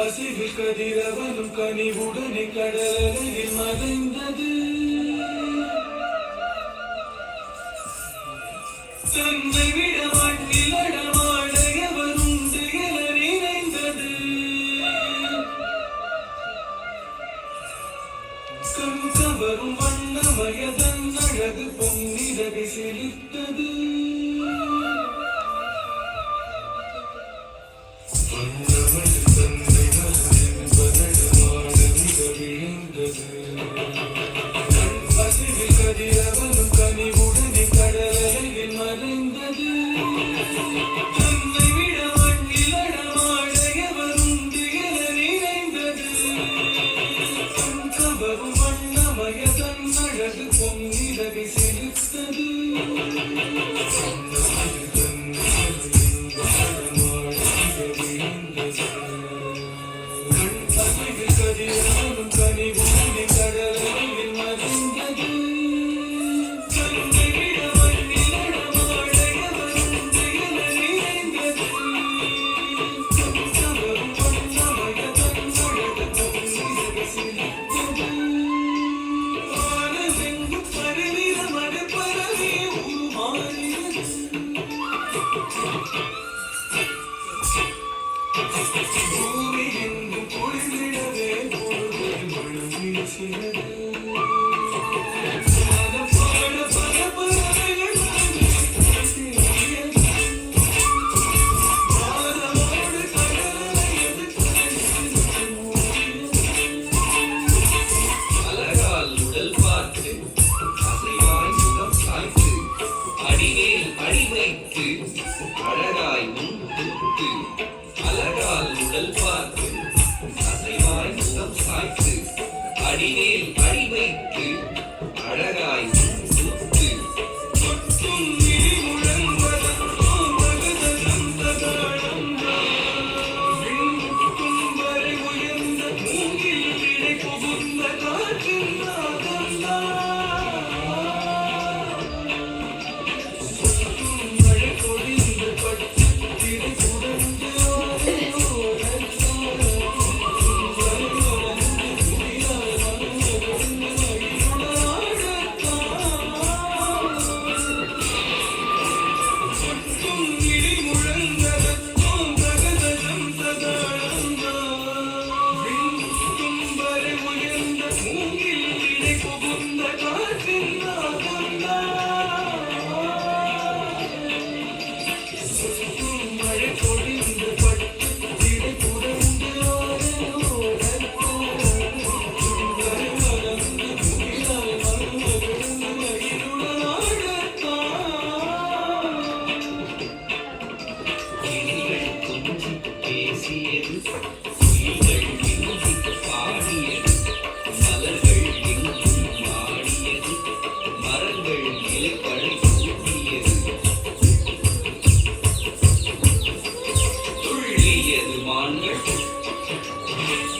அசைவில் கதிரவனும் கனிவுடனே கடலில் மறைந்தது. தன்னை விட மண்ணில் அடமாட எவருண்டு என நினைந்தது. கண் கவரும் வண்ணமயதன் அழகு பொன்னிறகை செழித்தது. கதிரவனும் கனிவுடனே கடலில் மறைந்தது. தன்னை விட மண்ணில் அடமாட எவருண்டு என நினைந்தது. கண் கவரும் வண்ணமயதன் அழகு பொன்னிறகை செழித்தது. கதிரவனும் கனிவுடனே கடலில் மறைந்தது. பூமி எங்கும் பொழிந்திடவே பொழுது மழை வீசினது. அழகால் உடல் பார்த்து அசைவாய் முகம் சாய்த்து அடிமேல் அடி வைத்து அழகாய் முன் துட்டு. அழகால் உடல் பார்த்து அசைவாய் முகம் சாய்த்து அடிமேல் அடி வைத்து அழகாய் முன் துட்டு.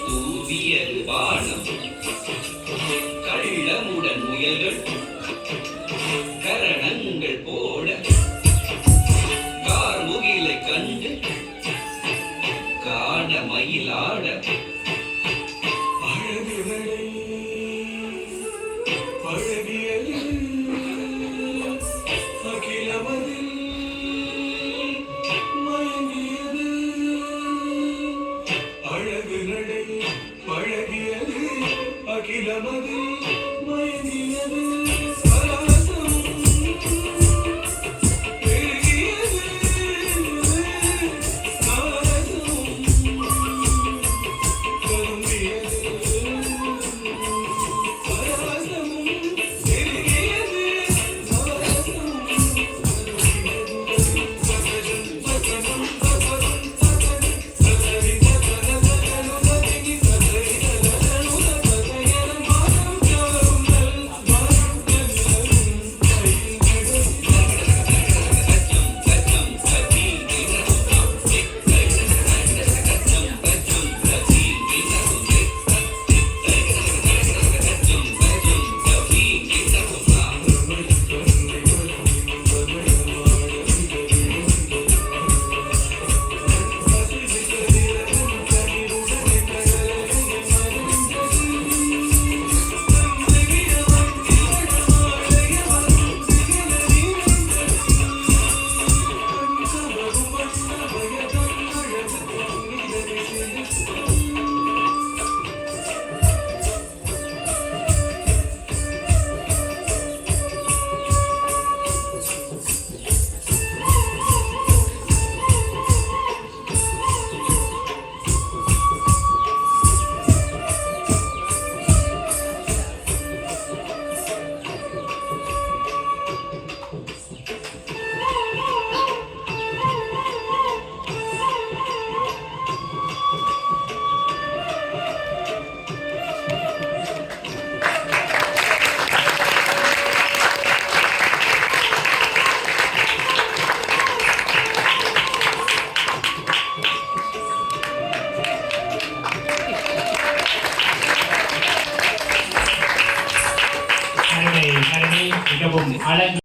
தூவியது வானம் கள்ளமுடன் முயல்கள் கரணங்கள் போட கார்முகிலை கண்டு காண மயிலாட. அழகியது அகிலமதில் மயங்கியது. அழகு நடை பழகியது அகிலமதில் மயங்கியது. பரவசம் பெருகியது மிகவும் அழகு